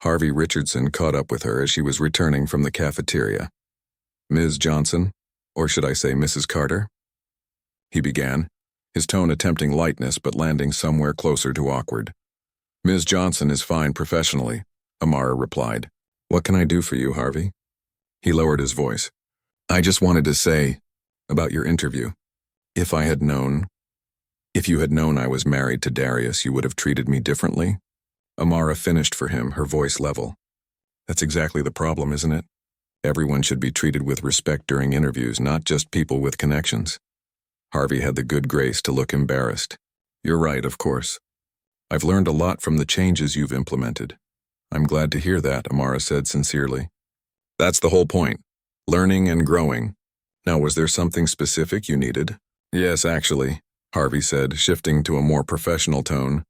Harvey Richardson caught up with her as she was returning from the cafeteria. "Ms. Johnson, or should I say Mrs. Carter?" he began, his tone attempting lightness but landing somewhere closer to awkward. "Ms. Johnson is fine professionally," Amara replied. "What can I do for you, Harvey?" He lowered his voice. "I just wanted to say, about your interview. If you had known I was married to Darius, you would have treated me differently?" Amara finished for him, her voice level. "That's exactly the problem, isn't it? Everyone should be treated with respect during interviews, not just people with connections." Harvey had the good grace to look embarrassed. "You're right, of course. I've learned a lot from the changes you've implemented." "I'm glad to hear that," Amara said sincerely. "That's the whole point. Learning and growing. Now, was there something specific you needed?" "Yes, actually," Harvey said, shifting to a more professional tone.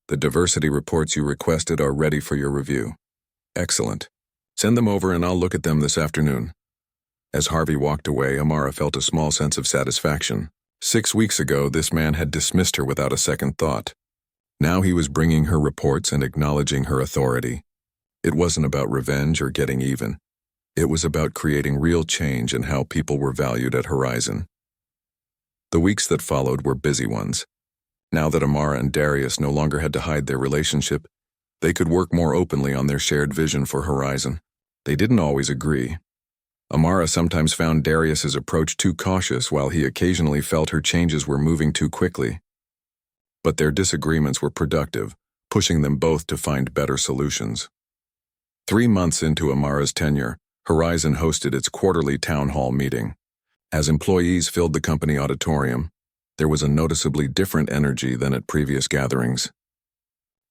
"The diversity reports you requested are ready for your review." "Excellent. Send them over and I'll look at them this afternoon." As Harvey walked away, Amara felt a small sense of satisfaction. 6 weeks ago, this man had dismissed her without a second thought. Now he was bringing her reports and acknowledging her authority. It wasn't about revenge or getting even. It was about creating real change in how people were valued at Horizon. The weeks that followed were busy ones. Now that Amara and Darius no longer had to hide their relationship, they could work more openly on their shared vision for Horizon. They didn't always agree. Amara sometimes found Darius's approach too cautious, while he occasionally felt her changes were moving too quickly. But their disagreements were productive, pushing them both to find better solutions. 3 months into Amara's tenure, Horizon hosted its quarterly town hall meeting. As employees filled the company auditorium, there was a noticeably different energy than at previous gatherings.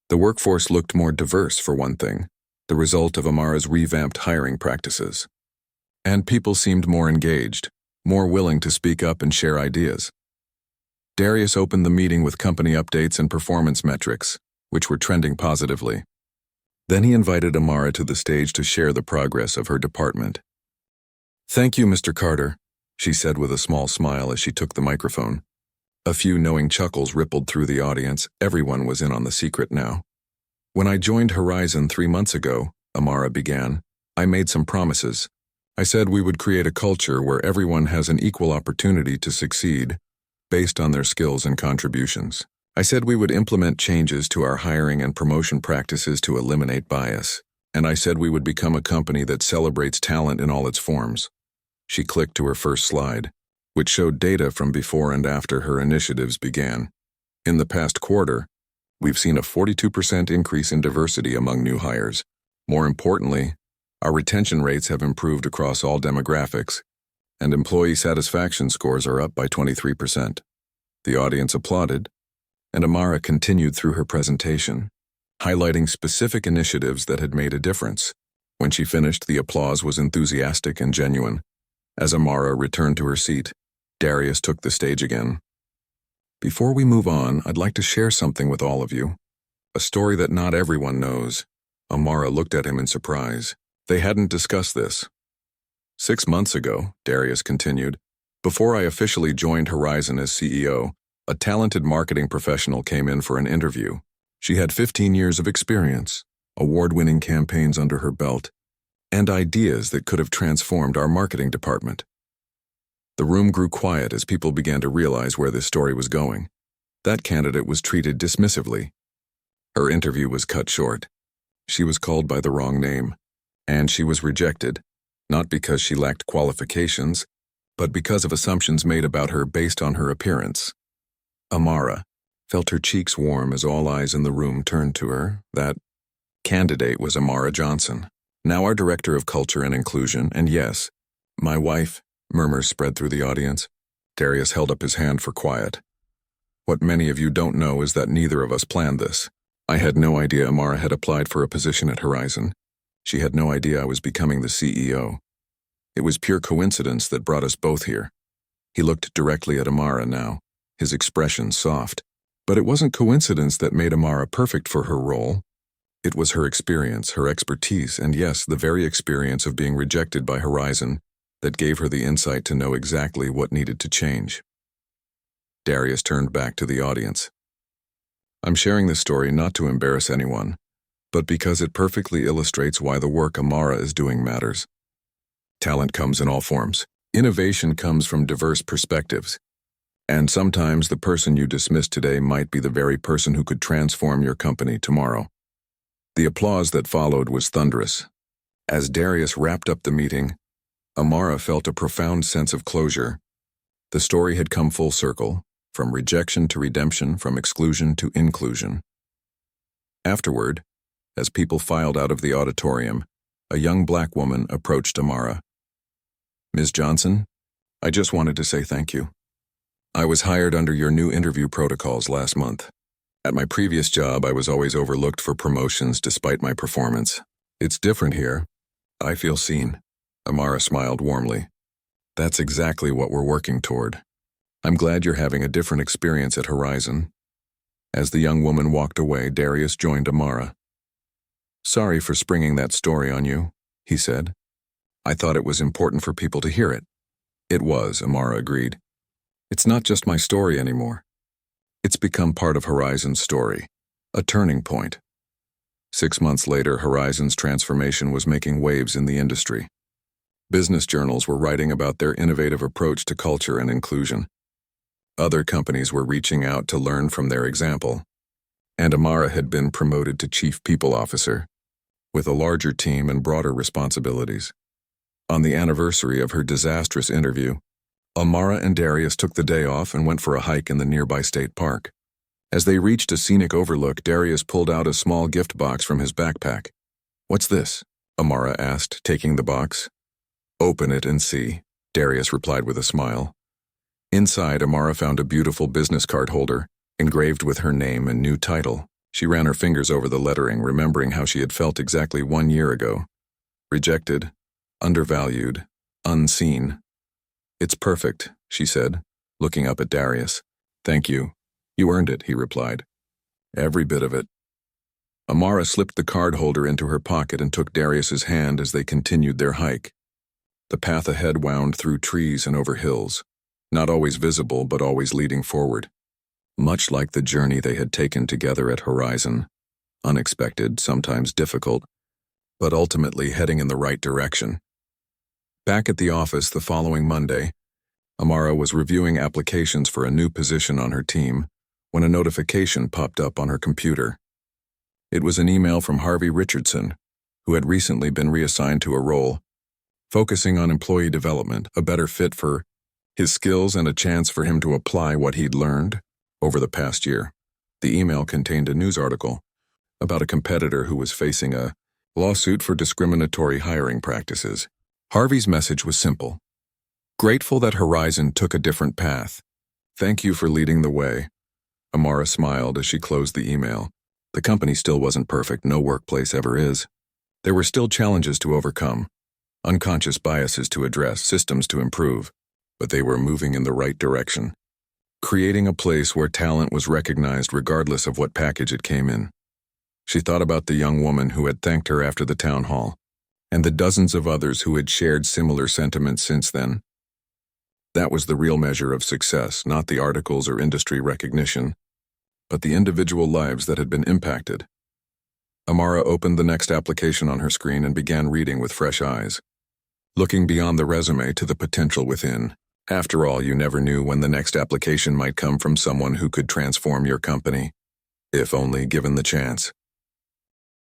The workforce looked more diverse, for one thing, the result of Amara's revamped hiring practices. And people seemed more engaged, more willing to speak up and share ideas. Darius opened the meeting with company updates and performance metrics, which were trending positively. Then he invited Amara to the stage to share the progress of her department. "Thank you, Mr. Carter," she said with a small smile as she took the microphone. A few knowing chuckles rippled through the audience. Everyone was in on the secret now. "When I joined Horizon 3 months ago," Amara began, "I made some promises. I said we would create a culture where everyone has an equal opportunity to succeed, based on their skills and contributions. I said we would implement changes to our hiring and promotion practices to eliminate bias. And I said we would become a company that celebrates talent in all its forms." She clicked to her first slide, which showed data from before and after her initiatives began. "In the past quarter, we've seen a 42% increase in diversity among new hires. More importantly, our retention rates have improved across all demographics, and employee satisfaction scores are up by 23%. The audience applauded, and Amara continued through her presentation, highlighting specific initiatives that had made a difference. When she finished, the applause was enthusiastic and genuine. As Amara returned to her seat, Darius took the stage again. Before we move on, I'd like to share something with all of you. A story that not everyone knows. Amara looked at him in surprise. They hadn't discussed this. 6 months ago, Darius continued, before I officially joined Horizon as CEO, a talented marketing professional came in for an interview. She had 15 years of experience, award-winning campaigns under her belt, and ideas that could have transformed our marketing department. The room grew quiet as people began to realize where this story was going. That candidate was treated dismissively. Her interview was cut short. She was called by the wrong name, and she was rejected, not because she lacked qualifications, but because of assumptions made about her based on her appearance. Amara felt her cheeks warm as all eyes in the room turned to her. That candidate was Amara Johnson, now our Director of Culture and Inclusion, and yes, my wife. Murmurs spread through the audience. Darius held up his hand for quiet. What many of you don't know is that neither of us planned this. I had no idea Amara had applied for a position at Horizon. She had no idea I was becoming the CEO. It was pure coincidence that brought us both here. He looked directly at Amara now, his expression soft. But it wasn't coincidence that made Amara perfect for her role. It was her experience, her expertise, and yes, the very experience of being rejected by Horizon that gave her the insight to know exactly what needed to change. Darius turned back to the audience. I'm sharing this story not to embarrass anyone, but because it perfectly illustrates why the work Amara is doing matters. Talent comes in all forms. Innovation comes from diverse perspectives. And sometimes the person you dismissed today might be the very person who could transform your company tomorrow. The applause that followed was thunderous. As Darius wrapped up the meeting, Amara felt a profound sense of closure. The story had come full circle, from rejection to redemption, from exclusion to inclusion. Afterward, as people filed out of the auditorium, a young black woman approached Amara. Ms. Johnson, I just wanted to say thank you. I was hired under your new interview protocols last month. At my previous job, I was always overlooked for promotions despite my performance. It's different here. I feel seen. Amara smiled warmly. That's exactly what we're working toward. I'm glad you're having a different experience at Horizon. As the young woman walked away, Darius joined Amara. Sorry for springing that story on you, he said. I thought it was important for people to hear it. It was, Amara agreed. It's not just my story anymore. It's become part of Horizon's story, a turning point. 6 months later, Horizon's transformation was making waves in the industry. Business journals were writing about their innovative approach to culture and inclusion. Other companies were reaching out to learn from their example. And Amara had been promoted to Chief People Officer, with a larger team and broader responsibilities. On the anniversary of her disastrous interview, Amara and Darius took the day off and went for a hike in the nearby state park. As they reached a scenic overlook, Darius pulled out a small gift box from his backpack. What's this? Amara asked, taking the box. Open it and see, Darius replied with a smile. Inside, Amara found a beautiful business card holder, engraved with her name and new title. She ran her fingers over the lettering, remembering how she had felt exactly 1 year ago. Rejected, undervalued, unseen. It's perfect, she said, looking up at Darius. Thank you. You earned it, he replied. Every bit of it. Amara slipped the card holder into her pocket and took Darius's hand as they continued their hike. The path ahead wound through trees and over hills, not always visible but always leading forward. Much like the journey they had taken together at Horizon, unexpected, sometimes difficult, but ultimately heading in the right direction. Back at the office the following Monday, Amara was reviewing applications for a new position on her team when a notification popped up on her computer. It was an email from Harvey Richardson, who had recently been reassigned to a role focusing on employee development, a better fit for his skills and a chance for him to apply what he'd learned over the past year. The email contained a news article about a competitor who was facing a lawsuit for discriminatory hiring practices. Harvey's message was simple. Grateful that Horizon took a different path. Thank you for leading the way. Amara smiled as she closed the email. The company still wasn't perfect, no workplace ever is. There were still challenges to overcome, unconscious biases to address, systems to improve, but they were moving in the right direction, creating a place where talent was recognized regardless of what package it came in. She thought about the young woman who had thanked her after the town hall, and the dozens of others who had shared similar sentiments since then. That was the real measure of success, not the articles or industry recognition, but the individual lives that had been impacted. Amara opened the next application on her screen and began reading with fresh eyes, looking beyond the resume to the potential within. After all, you never knew when the next application might come from someone who could transform your company, if only given the chance.